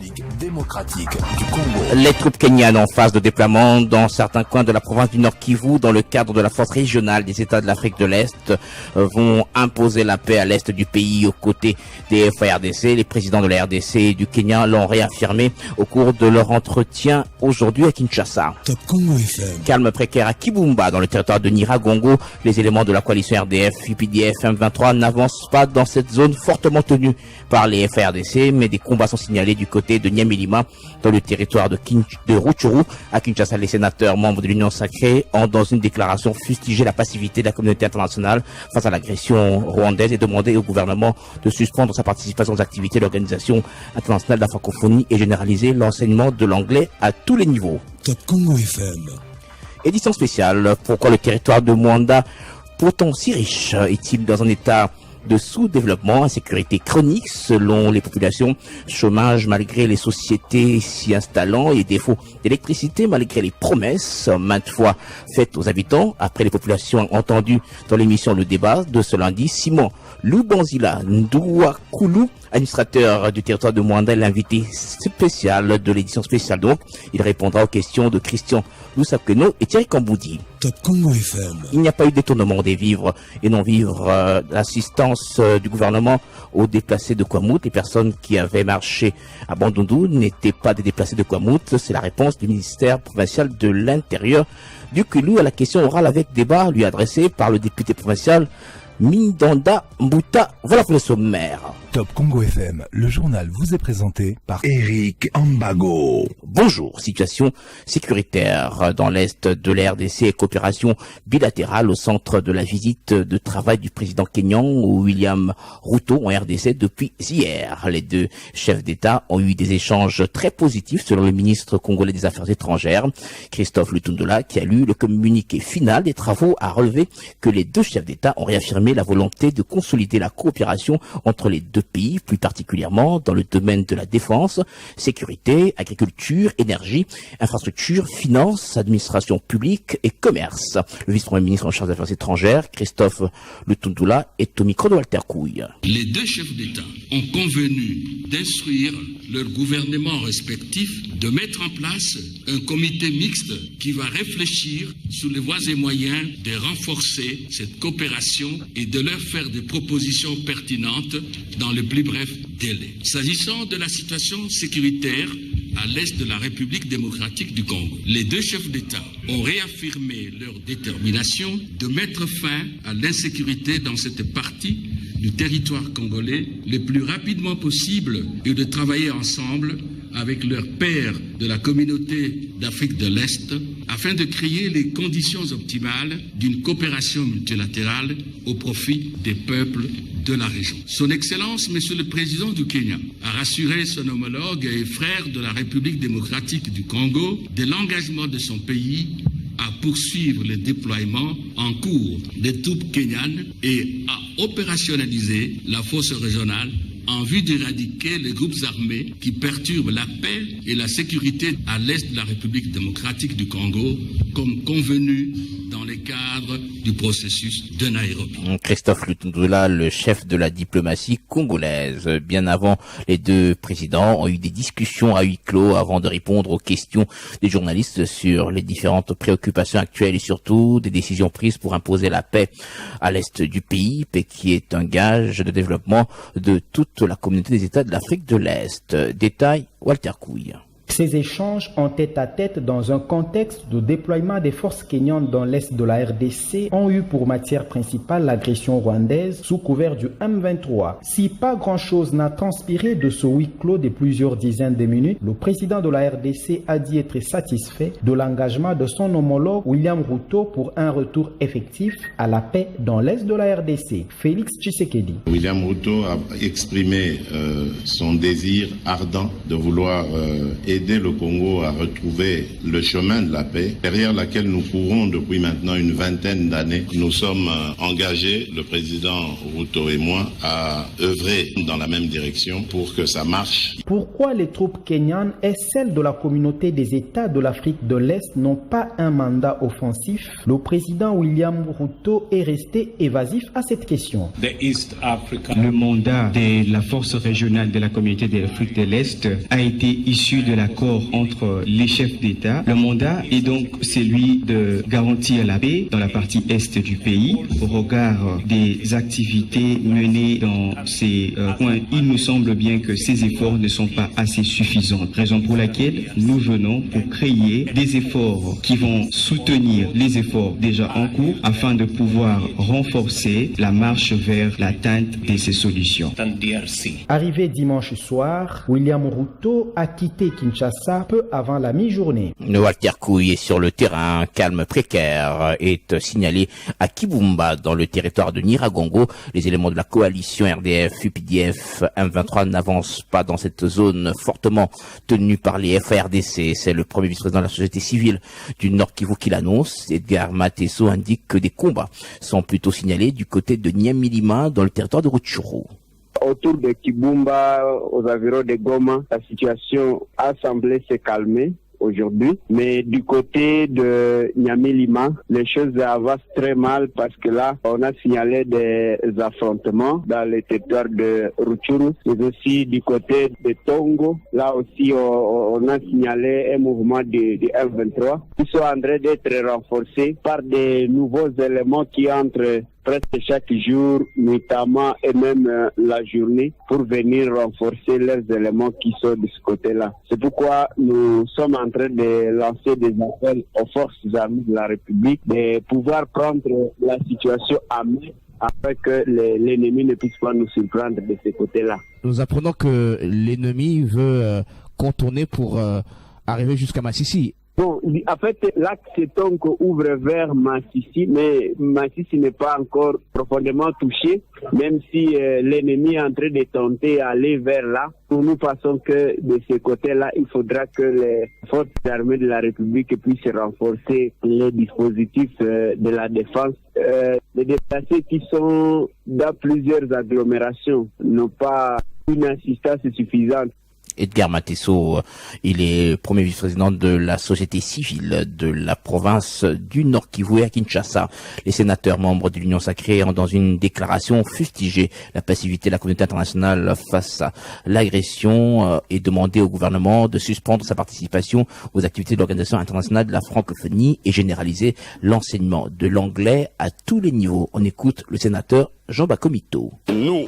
République démocratique du Congo. Les troupes kenyanes en phase de déploiement dans certains coins de la province du Nord Kivu, dans le cadre de la force régionale des États de l'Afrique de l'Est, vont imposer la paix à l'Est du pays aux côtés des FARDC. Les présidents de la RDC et du Kenya l'ont réaffirmé au cours de leur entretien aujourd'hui à Kinshasa. Top Congo FM. Calme précaire à Kibumba, dans le territoire de Nyiragongo. Les éléments de la coalition RDF, UPDF, M23 n'avancent pas dans cette zone fortement tenue par les FARDC, mais des combats sont signalés du côté de Nyamilima, dans le territoire de Rutshuru. À Kinshasa, les sénateurs membres de l'Union sacrée ont, dans une déclaration, fustigé la passivité de la communauté internationale face à l'agression rwandaise et demandé au gouvernement de suspendre sa participation aux activités de l'Organisation internationale de la francophonie et généraliser l'enseignement de l'anglais à tous les niveaux. Top Congo FM. Édition spéciale. Pourquoi le territoire de Mwanda, pourtant si riche, est-il dans un état de sous-développement, insécurité chronique selon les populations, chômage malgré les sociétés s'y installant et défaut d'électricité malgré les promesses maintes fois faites aux habitants? Après les populations entendues dans l'émission Le Débat de ce lundi, Simon Lubanzila Ndouakoulou, administrateur du territoire de Mwanda, l'invité spécial de l'édition spéciale. Donc, il répondra aux questions de Christian Loussakeno et Thierry Kamboudi. Top Congo FM. Il n'y a pas eu détournement des vivres et non-vivres, l'assistance du gouvernement aux déplacés de Kwamouth. Les personnes qui avaient marché à Bandundu n'étaient pas des déplacés de Kwamouth. C'est la réponse du ministère provincial de l'Intérieur du Kulu à la question orale avec débat lui adressée par le député provincial Mindanda Mbuta. Voilà pour le sommaire. Top Congo FM, le journal vous est présenté par Eric Ambago. Bonjour. Situation sécuritaire dans l'est de la RDC et coopération bilatérale au centre de la visite de travail du président kényan William Ruto en RDC depuis hier. Les deux chefs d'État ont eu des échanges très positifs selon le ministre congolais des Affaires étrangères, Christophe Lutundula, qui a lu le communiqué final des travaux, a relevé que les deux chefs d'État ont réaffirmé la volonté de consolider la coopération entre les deux pays, plus particulièrement dans le domaine de la défense, sécurité, agriculture, énergie, infrastructure, finances, administration publique et commerce. Le vice-premier ministre en charge des Affaires étrangères, Christophe Lutundula, est au micro de Walter Couille. Les deux chefs d'État ont convenu d'instruire leurs gouvernements respectifs de mettre en place un comité mixte qui va réfléchir sur les voies et moyens de renforcer cette coopération et de leur faire des propositions pertinentes dans le plus bref délai. S'agissant de la situation sécuritaire à l'est de la République démocratique du Congo, les deux chefs d'État ont réaffirmé leur détermination de mettre fin à l'insécurité dans cette partie du territoire congolais le plus rapidement possible et de travailler ensemble avec leurs pairs de la communauté d'Afrique de l'Est afin de créer les conditions optimales d'une coopération multilatérale au profit des peuples de la région. Son Excellence, Monsieur le Président du Kenya, a rassuré son homologue et frère de la République démocratique du Congo de l'engagement de son pays à poursuivre le déploiement en cours des troupes kenyanes et à opérationnaliser la force régionale en vue d'éradiquer les groupes armés qui perturbent la paix et la sécurité à l'est de la République démocratique du Congo, comme convenu dans les cadres du processus de Nairobi. Christophe Lutundula, le chef de la diplomatie congolaise. Bien avant, les deux présidents ont eu des discussions à huis clos avant de répondre aux questions des journalistes sur les différentes préoccupations actuelles et surtout des décisions prises pour imposer la paix à l'est du pays, paix qui est un gage de développement de toute la communauté des États de l'Afrique de l'Est. Détail, Walter Couille. Ces échanges en tête-à-tête dans un contexte de déploiement des forces kenyanes dans l'est de la RDC ont eu pour matière principale l'agression rwandaise sous couvert du M23. Si pas grand-chose n'a transpiré de ce huis clos de plusieurs dizaines de minutes, le président de la RDC a dit être satisfait de l'engagement de son homologue William Ruto pour un retour effectif à la paix dans l'est de la RDC. Félix Tshisekedi. William Ruto a exprimé son désir ardent de vouloir aider le Congo à retrouver le chemin de la paix, derrière laquelle nous courons depuis maintenant une vingtaine d'années. Nous sommes engagés, le président Ruto et moi, à œuvrer dans la même direction pour que ça marche. Pourquoi les troupes kenyanes et celles de la communauté des États de l'Afrique de l'Est n'ont pas un mandat offensif? Le président William Ruto est resté évasif à cette question. Le mandat de la force régionale de la communauté de l'Afrique de l'Est a été issu de l'accord entre les chefs d'État. Le mandat est donc celui de garantir la paix dans la partie est du pays. Au regard des activités menées dans ces coins, il nous semble bien que ces efforts ne sont pas assez suffisants. Raison pour laquelle nous venons pour créer des efforts qui vont soutenir les efforts déjà en cours afin de pouvoir renforcer la marche vers l'atteinte de ces solutions. Arrivé dimanche soir, William Ruto a quitté Kinshasa peu avant la mi-journée. Walter Kouy est sur le terrain. Un calme précaire est signalé à Kibumba, dans le territoire de Nyiragongo. Les éléments de la coalition RDF, UPDF, M23 n'avancent pas dans cette zone fortement tenue par les FARDC. C'est le premier vice-président de la société civile du Nord Kivu qui l'annonce. Edgar Mateso indique que des combats sont plutôt signalés du côté de Nyamilima, dans le territoire de Rutshuru. Autour de Kibumba, aux environs de Goma, la situation a semblé se calmer aujourd'hui, mais du côté de Nyamilima, les choses avancent très mal parce que là, on a signalé des affrontements dans le territoire de Rutshuru, mais aussi du côté de Tongo. Là aussi, on a signalé un mouvement de M23 qui sont en train d'être renforcés par des nouveaux éléments qui entrent presque chaque jour, notamment et même la journée, pour venir renforcer les éléments qui sont de ce côté-là. C'est pourquoi nous sommes en train de lancer des appels aux forces armées de la République de pouvoir prendre la situation à main afin que l'ennemi ne puisse pas nous surprendre de ce côté-là. Nous apprenons que l'ennemi veut contourner pour arriver jusqu'à Massissi. Bon, en fait, l'axe Tongo ouvre vers Massissi, mais Massissi n'est pas encore profondément touché, même si l'ennemi est en train de tenter d'aller vers là. Nous pensons que de ce côté-là, il faudra que les forces armées de la République puissent renforcer les dispositifs de la défense. Les déplacés qui sont dans plusieurs agglomérations n'ont pas une assistance suffisante. Edgar Mateso, il est premier vice-président de la société civile de la province du Nord Kivu à Kinshasa. Les sénateurs membres de l'Union sacrée ont dans une déclaration fustigé la passivité de la communauté internationale face à l'agression et demandé au gouvernement de suspendre sa participation aux activités de l'Organisation internationale de la francophonie et généraliser l'enseignement de l'anglais à tous les niveaux. On écoute le sénateur Jean Bakomito. Nous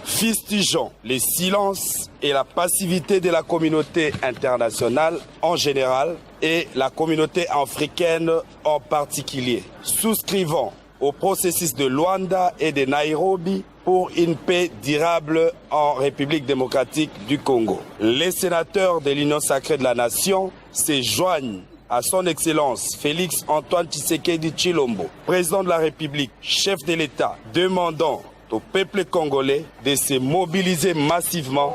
fustigeons les silences et la passivité de la communauté internationale en général et la communauté africaine en particulier. Souscrivons au processus de Luanda et de Nairobi pour une paix durable en République démocratique du Congo. Les sénateurs de l'Union sacrée de la Nation se joignent à son Excellence Félix Antoine Tshisekedi Tshilombo, président de la République, chef de l'État, demandant au peuple congolais de se mobiliser massivement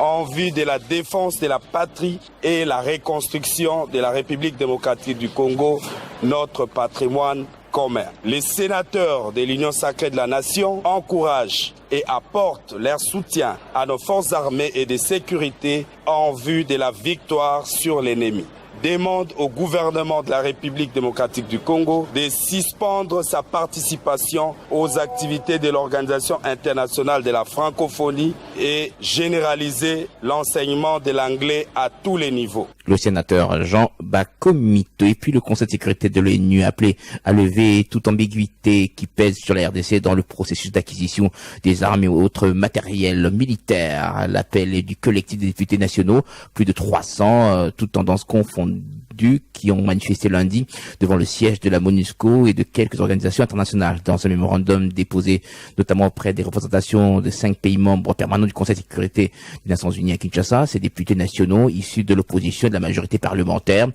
en vue de la défense de la patrie et la reconstruction de la République démocratique du Congo, notre patrimoine commun. Les sénateurs de l'Union sacrée de la Nation encouragent et apportent leur soutien à nos forces armées et de sécurité en vue de la victoire sur l'ennemi. Demande au gouvernement de la République démocratique du Congo de suspendre sa participation aux activités de l'Organisation internationale de la francophonie et généraliser l'enseignement de l'anglais à tous les niveaux. Le sénateur Jean Bakomito. Et puis le Conseil de sécurité de l'ONU appelé à lever toute ambiguïté qui pèse sur la RDC dans le processus d'acquisition des armes et autres matériels militaires. L'appel est du collectif des députés nationaux, plus de 300, toutes tendances confondues, qui ont manifesté lundi devant le siège de la MONUSCO et de quelques organisations internationales. Dans un mémorandum déposé notamment auprès des représentations de 5 pays membres permanents du Conseil de sécurité des Nations Unies à Kinshasa, ces députés nationaux issus de l'opposition et de la majorité parlementaire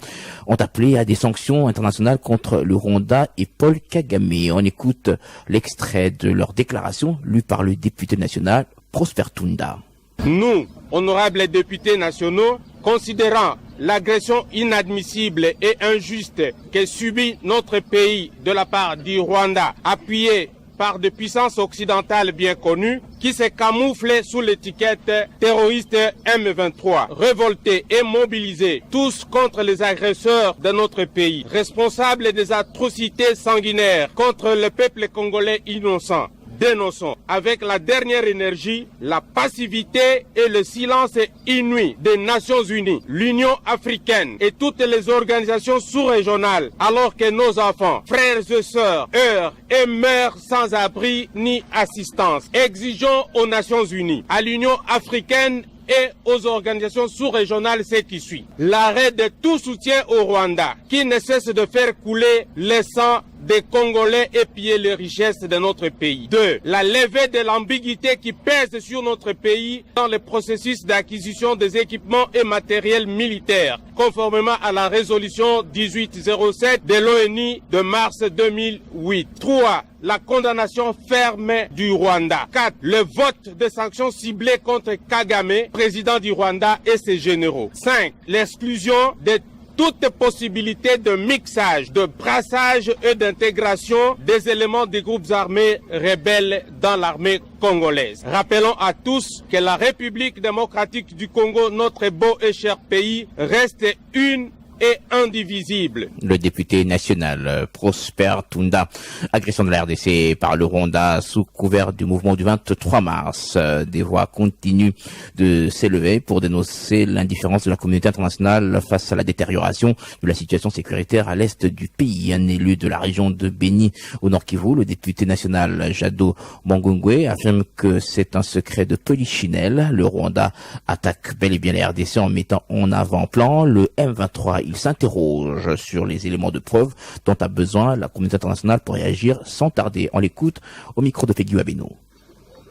ont appelé à des sanctions internationales contre le Rwanda et Paul Kagame. On écoute l'extrait de leur déclaration lue par le député national Prosper Tunda. Nous, honorables députés nationaux, Considérant l'agression inadmissible et injuste que subit notre pays de la part du Rwanda, appuyé par des puissances occidentales bien connues qui se camouflent sous l'étiquette terroriste M23. Révoltés et mobilisés, tous contre les agresseurs de notre pays, responsables des atrocités sanguinaires contre le peuple congolais innocent. Dénonçons avec la dernière énergie la passivité et le silence inouï des Nations Unies, l'Union africaine et toutes les organisations sous-régionales, alors que nos enfants, frères et sœurs, heurtent et meurent sans abri ni assistance. Exigeons aux Nations Unies, à l'Union africaine et aux organisations sous-régionales ce qui suit. L'arrêt de tout soutien au Rwanda, qui ne cesse de faire couler le sang des Congolais et piller les richesses de notre pays. 2. La levée de l'ambiguïté qui pèse sur notre pays dans le processus d'acquisition des équipements et matériels militaires, conformément à la résolution 1807 de l'ONU de mars 2008. 3. La condamnation ferme du Rwanda. 4. Le vote de sanctions ciblées contre Kagame, président du Rwanda et ses généraux. 5. L'exclusion de toute possibilité de mixage, de brassage et d'intégration des éléments des groupes armés rebelles dans l'armée congolaise. Rappelons à tous que la République démocratique du Congo, notre beau et cher pays, reste une et indivisible. Le député national Prosper Tunda, agression de la RDC par le Rwanda sous couvert du mouvement du 23 mars. Des voix continuent de s'élever pour dénoncer l'indifférence de la communauté internationale face à la détérioration de la situation sécuritaire à l'est du pays. Un élu de la région de Béni au Nord Kivu, le député national Jado Mongongwe, affirme que c'est un secret de polichinelle. Le Rwanda attaque bel et bien la RDC en mettant en avant-plan le M23. Il s'interroge sur les éléments de preuve dont a besoin la communauté internationale pour réagir sans tarder. On l'écoute au micro de Fegui Abeno.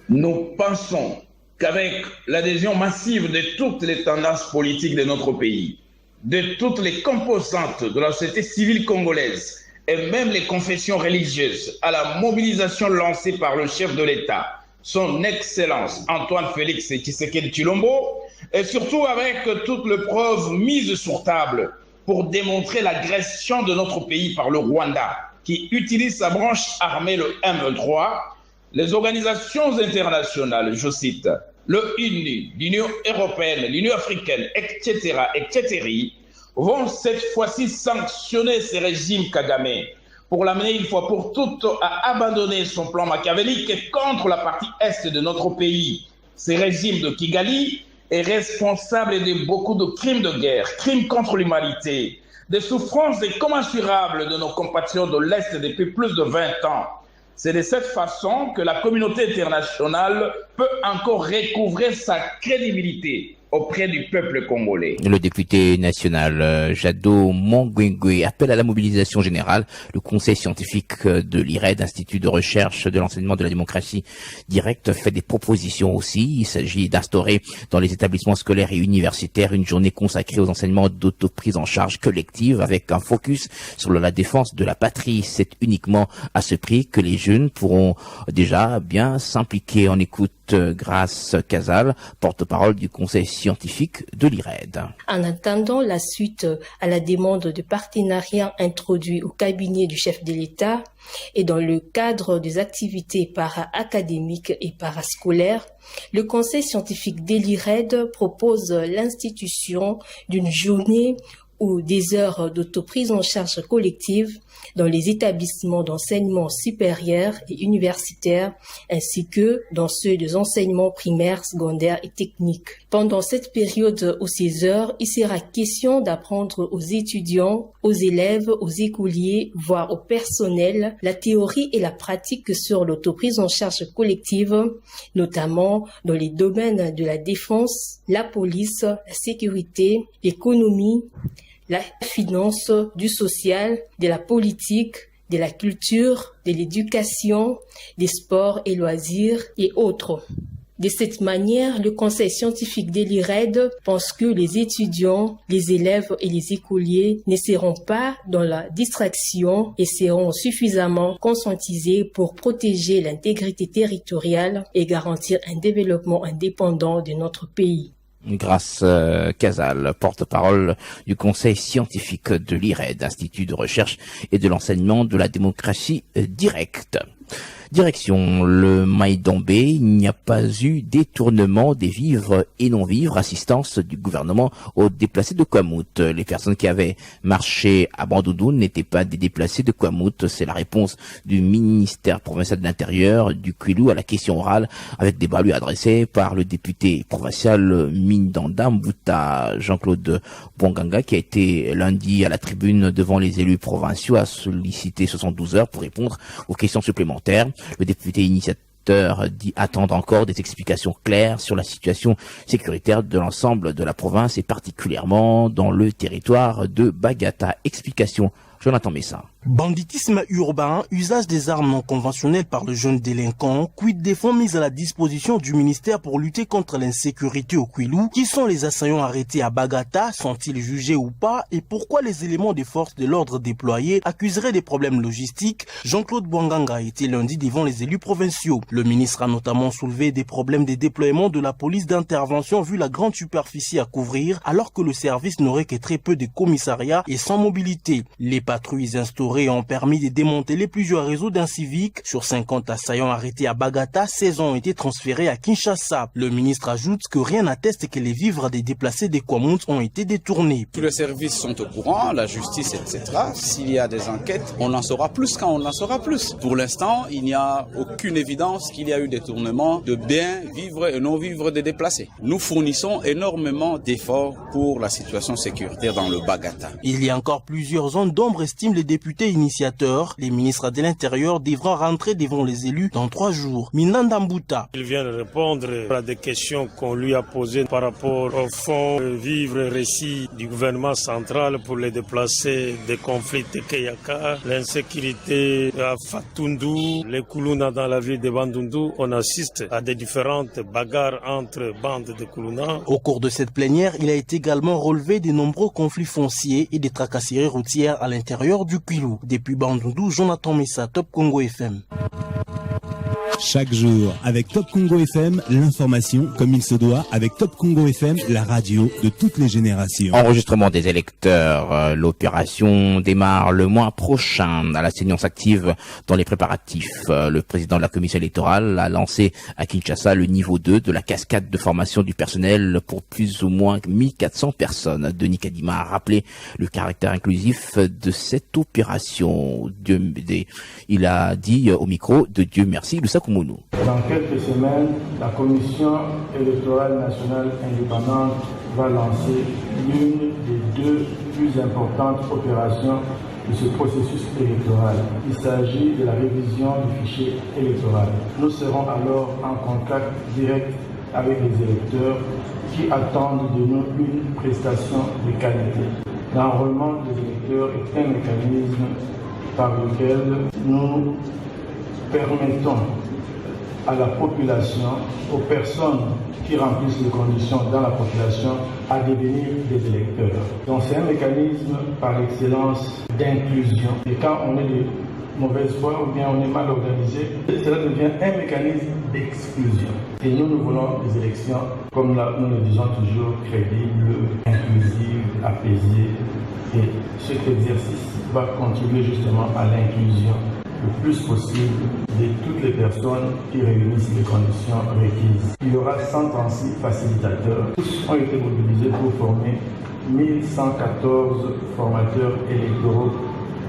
Nous pensons qu'avec l'adhésion massive de toutes les tendances politiques de notre pays, de toutes les composantes de la société civile congolaise et même les confessions religieuses à la mobilisation lancée par le chef de l'État, son Excellence Antoine Félix Tshisekedi Tshilombo, et surtout avec toutes les preuves mises sur table pour démontrer l'agression de notre pays par le Rwanda, qui utilise sa branche armée, le M23, les organisations internationales, je cite, le ONU, l'Union européenne, l'Union africaine, etc., vont cette fois-ci sanctionner ces régimes Kagame pour l'amener une fois pour toutes à abandonner son plan machiavélique contre la partie est de notre pays. Ces régimes de Kigali est responsable de beaucoup de crimes de guerre, crimes contre l'humanité, des souffrances incommensurables de nos compatriotes de l'Est depuis plus de 20 ans. C'est de cette façon que la communauté internationale peut encore recouvrer sa crédibilité auprès du peuple congolais. Le député national Jado Mongongwe appelle à la mobilisation générale. Le conseil scientifique de l'IRED, Institut de recherche de l'enseignement de la démocratie directe, fait des propositions aussi. Il s'agit d'instaurer dans les établissements scolaires et universitaires une journée consacrée aux enseignements d'autoprise en charge collective avec un focus sur la défense de la patrie. C'est uniquement à ce prix que les jeunes pourront déjà bien s'impliquer. On écoute Grâce Casal, porte-parole du conseil scientifique de l'IRED. En attendant la suite à la demande de partenariat introduit au cabinet du chef de l'État et dans le cadre des activités para-académiques et parascolaires, le conseil scientifique de l'IRED propose l'institution d'une journée ou des heures d'autoprise en charge collective dans les établissements d'enseignement supérieur et universitaire, ainsi que dans ceux des enseignements primaires, secondaires et techniques. Pendant cette période ou ces heures, il sera question d'apprendre aux étudiants, aux élèves, aux écoliers, voire au personnel, la théorie et la pratique sur l'autoprise en charge collective, notamment dans les domaines de la défense, la police, la sécurité, l'économie, la finance, du social, de la politique, de la culture, de l'éducation, des sports et loisirs et autres. De cette manière, le conseil scientifique de l'IRED pense que les étudiants, les élèves et les écoliers ne seront pas dans la distraction et seront suffisamment conscientisés pour protéger l'intégrité territoriale et garantir un développement indépendant de notre pays. Grâce Casal, porte-parole du Conseil scientifique de l'IRED, Institut de recherche et de l'enseignement de la démocratie directe. Direction le Maïdombé, il n'y a pas eu détournement des vivres et non-vivres, assistance du gouvernement aux déplacés de Kouamout. Les personnes qui avaient marché à Bandundu n'étaient pas des déplacés de Kouamout. C'est la réponse du ministère provincial de l'Intérieur du Kwilu à la question orale avec débat lui adressé par le député provincial Mindanda Mbouta Jean-Claude Bonganga, qui a été lundi à la tribune devant les élus provinciaux à solliciter 72 heures pour répondre aux questions supplémentaires. Le député initiateur dit attendre encore des explications claires sur la situation sécuritaire de l'ensemble de la province et particulièrement dans le territoire de Bagata. Explication, Jonathan Messa. Banditisme urbain, usage des armes non conventionnelles par le jeune délinquant, quid des fonds mis à la disposition du ministère pour lutter contre l'insécurité au Kwilu? Qui sont les assaillants arrêtés à Bagata? Sont-ils jugés ou pas? Et pourquoi les éléments des forces de l'ordre déployés accuseraient des problèmes logistiques? Jean-Claude Bonganga a été lundi devant les élus provinciaux. Le ministre a notamment soulevé des problèmes de déploiement de la police d'intervention vu la grande superficie à couvrir alors que le service n'aurait que très peu de commissariats et sans mobilité. Les patrouilles instaurées ont permis de démanteler plusieurs réseaux d'inciviques. Sur 50 assaillants arrêtés à Bagata, 16 ont été transférés à Kinshasa. Le ministre ajoute que rien n'atteste que les vivres des déplacés des Kouamout ont été détournés. Tous les services sont au courant, la justice, etc. S'il y a des enquêtes, on en saura plus quand on en saura plus. Pour l'instant, il n'y a aucune évidence qu'il y a eu détournement de biens, vivres et non-vivres des déplacés. Nous fournissons énormément d'efforts pour la situation sécuritaire dans le Bagata. Il y a encore plusieurs zones d'ombre, estiment les députés initiateurs. Les ministres de l'Intérieur devront rentrer devant les élus dans 3 jours. Minanda Mbouta. Il vient de répondre à des questions qu'on lui a posées par rapport au fonds vivre récit du gouvernement central pour les déplacés des conflits de Keyaka, l'insécurité à Fatundu, les Kuluna dans la ville de Bandundu. On assiste à des différentes bagarres entre bandes de Kuluna. Au cours de cette plénière, il a été également relevé de nombreux conflits fonciers et des tracasseries routières à l'intérieur du Kwilu. Depuis Bandundu, Jonathan Messa, Top Congo FM. Chaque jour, avec Top Congo FM, l'information comme il se doit, avec Top Congo FM, la radio de toutes les générations. Enregistrement des électeurs. L'opération démarre le mois prochain à la séance active dans les préparatifs. Le président de la commission électorale a lancé à Kinshasa le niveau 2 de la cascade de formation du personnel pour plus ou moins 1400 personnes. Denis Kadima a rappelé le caractère inclusif de cette opération. Il a dit au micro de Dieu merci, le Sakoumounou. Dans quelques semaines, la Commission électorale nationale indépendante va lancer l'une des 2 plus importantes opérations de ce processus électoral. Il s'agit de la révision du fichier électoral. Nous serons alors en contact direct avec les électeurs qui attendent de nous une prestation de qualité. L'enrôlement des électeurs est un mécanisme par lequel nous permettons à la population, aux personnes qui remplissent les conditions dans la population, à devenir des électeurs. Donc c'est un mécanisme par excellence d'inclusion. Et quand on est de mauvaise foi ou bien on est mal organisé, cela devient un mécanisme d'exclusion. Et nous voulons des élections, comme nous le disons toujours, crédibles, inclusives, apaisées. Et cet exercice va contribuer justement à l'inclusion le plus possible de toutes les personnes qui réunissent les conditions requises. Il y aura 136 facilitateurs. Tous ont été mobilisés pour former 1114 formateurs électoraux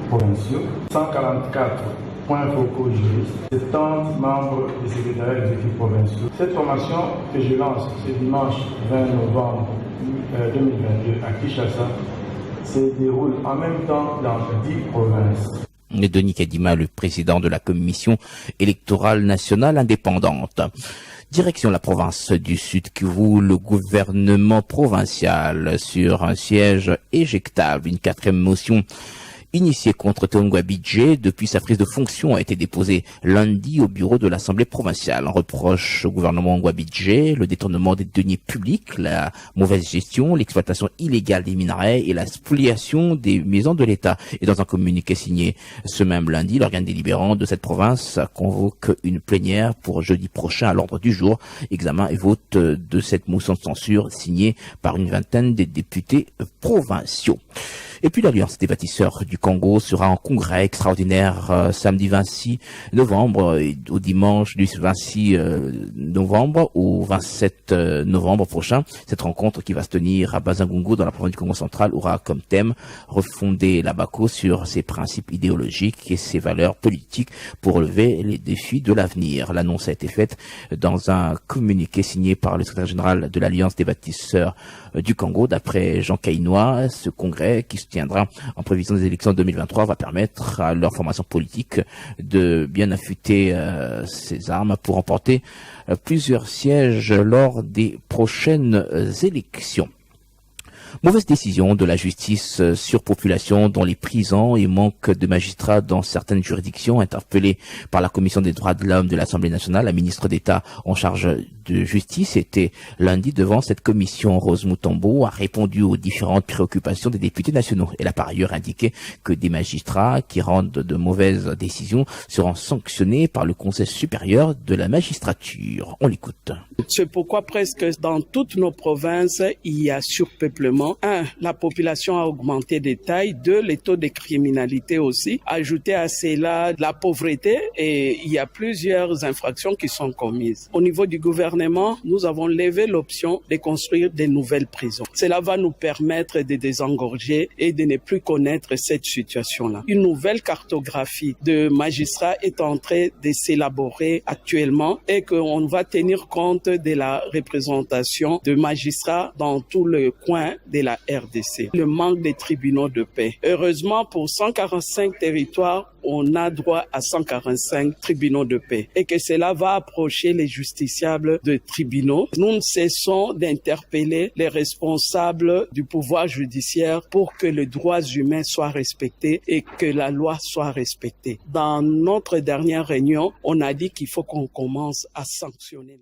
provinciaux, 144 points focaux juristes, 70 membres des secrétariats exécutifs provinciaux. Cette formation que je lance ce dimanche 20 novembre 2022 à Kinshasa se déroule en même temps dans 10 provinces. Denis Kadima, le président de la commission électorale nationale indépendante. Direction la province du Sud Kivu, le gouvernement provincial sur un siège éjectable. Une 4e motion initiée contre Théo Bidje depuis sa prise de fonction a été déposée lundi au bureau de l'Assemblée provinciale. On reproche au gouvernement Ngouabidje le détournement des deniers publics, la mauvaise gestion, l'exploitation illégale des minerais et la spoliation des maisons de l'État. Et dans un communiqué signé ce même lundi, l'organe délibérant de cette province convoque une plénière pour jeudi prochain à l'ordre du jour, examen et vote de cette motion de censure signée par une vingtaine des députés provinciaux. Et puis l'Alliance des bâtisseurs du Congo sera en congrès extraordinaire samedi 26 novembre au dimanche du 26 novembre au 27 novembre prochain. Cette rencontre qui va se tenir à Bazagungu dans la province du Congo central aura comme thème refonder la BACO sur ses principes idéologiques et ses valeurs politiques pour relever les défis de l'avenir. L'annonce a été faite dans un communiqué signé par le secrétaire général de l'Alliance des bâtisseurs du Congo. D'après Jean Kainois, ce congrès qui se tiendra en prévision des élections 2023 va permettre à leur formation politique de bien affûter ses armes pour remporter plusieurs sièges lors des prochaines élections. Mauvaise décision de la justice, surpopulation dans les prisons et manque de magistrats dans certaines juridictions. Interpellée par la Commission des droits de l'homme de l'Assemblée nationale, la ministre d'État en charge de justice était lundi devant cette commission. Rose Mutombo a répondu aux différentes préoccupations des députés nationaux. Elle a par ailleurs indiqué que des magistrats qui rendent de mauvaises décisions seront sanctionnés par le Conseil supérieur de la magistrature. On l'écoute. C'est pourquoi presque dans toutes nos provinces, il y a surpeuplement. 1. La population a augmenté de taille. 2. Les taux de criminalité aussi. Ajouté à cela la pauvreté et il y a plusieurs infractions qui sont commises. Au niveau du gouvernement, nous avons levé l'option de construire de nouvelles prisons. Cela va nous permettre de désengorger et de ne plus connaître cette situation-là. Une nouvelle cartographie de magistrats est en train de s'élaborer actuellement et qu'on va tenir compte de la représentation de magistrats dans tout le coin de la RDC. Le manque des tribunaux de paix. Heureusement, pour 145 territoires, on a droit à 145 tribunaux de paix et que cela va approcher les justiciables de tribunaux. Nous ne cessons d'interpeller les responsables du pouvoir judiciaire pour que les droits humains soient respectés et que la loi soit respectée. Dans notre dernière réunion, on a dit qu'il faut qu'on commence à sanctionner.